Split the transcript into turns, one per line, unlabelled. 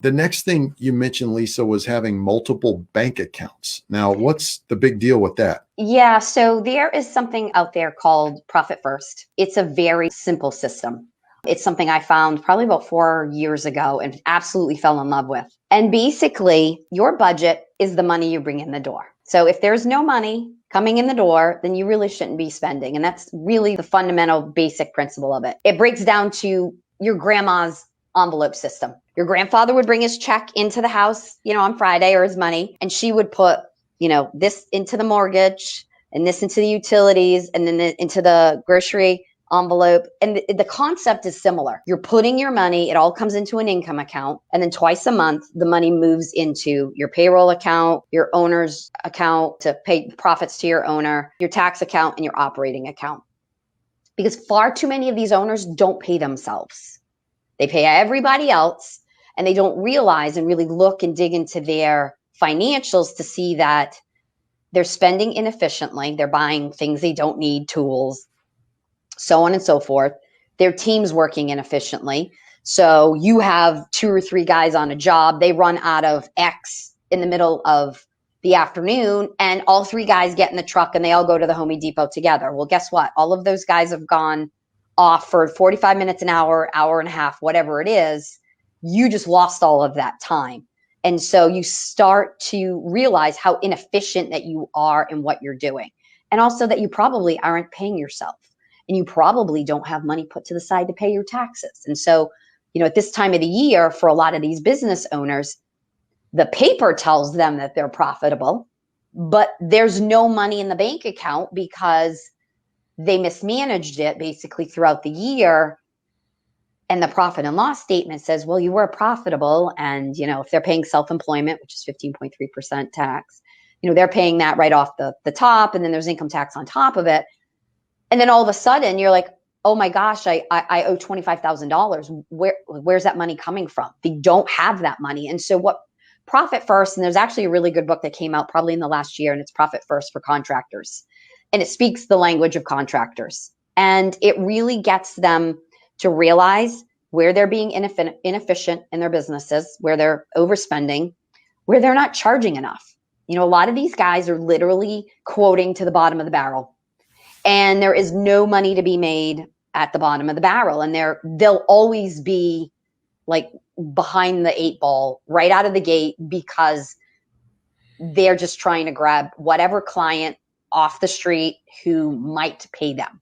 The next thing you mentioned, Lisa, was having multiple bank accounts. Now, what's the big deal with that?
Yeah, so there is something out there called Profit First. It's a very simple system. It's something I found probably about 4 years ago and absolutely fell in love with. And basically, your budget is the money you bring in the door. So if there's no money coming in the door, then you really shouldn't be spending. And that's really the fundamental basic principle of it. It breaks down to your grandma's envelope system. Your grandfather would bring his check into the house, on Friday, or his money, and she would put, this into the mortgage and this into the utilities and then into the grocery envelope. And the concept is similar. You're putting your money, it all comes into an income account. And then twice a month, the money moves into your payroll account, your owner's account to pay profits to your owner, your tax account, and your operating account. Because far too many of these owners don't pay themselves. They pay everybody else, and they don't realize and really look and dig into their financials to see that they're spending inefficiently. They're buying things they don't need, tools, so on and so forth. Their team's working inefficiently. So you have 2 or 3 guys on a job. They run out of X in the middle of the afternoon, and all 3 guys get in the truck and they all go to the Home Depot together. Well, guess what? All of those guys have gone off for 45 minutes, an hour, hour and a half, whatever it is. You just lost all of that time. And so you start to realize how inefficient that you are in what you're doing. And also that you probably aren't paying yourself, and you probably don't have money put to the side to pay your taxes. And so, at this time of the year, for a lot of these business owners, the paper tells them that they're profitable, but there's no money in the bank account because they mismanaged it basically throughout the year. And the profit and loss statement says, well, you were profitable. And, if they're paying self-employment, which is 15.3% tax, they're paying that right off the top. And then there's income tax on top of it. And then all of a sudden you're like, oh my gosh, I owe $25,000. Where's that money coming from? They don't have that money. And so what Profit First, and there's actually a really good book that came out probably in the last year, and it's Profit First for Contractors. And it speaks the language of contractors. And it really gets them to realize where they're being inefficient in their businesses, where they're overspending, where they're not charging enough. A lot of these guys are literally quoting to the bottom of the barrel. And there is no money to be made at the bottom of the barrel. And they'll always be like behind the 8 ball right out of the gate because they're just trying to grab whatever client off the street who might pay them.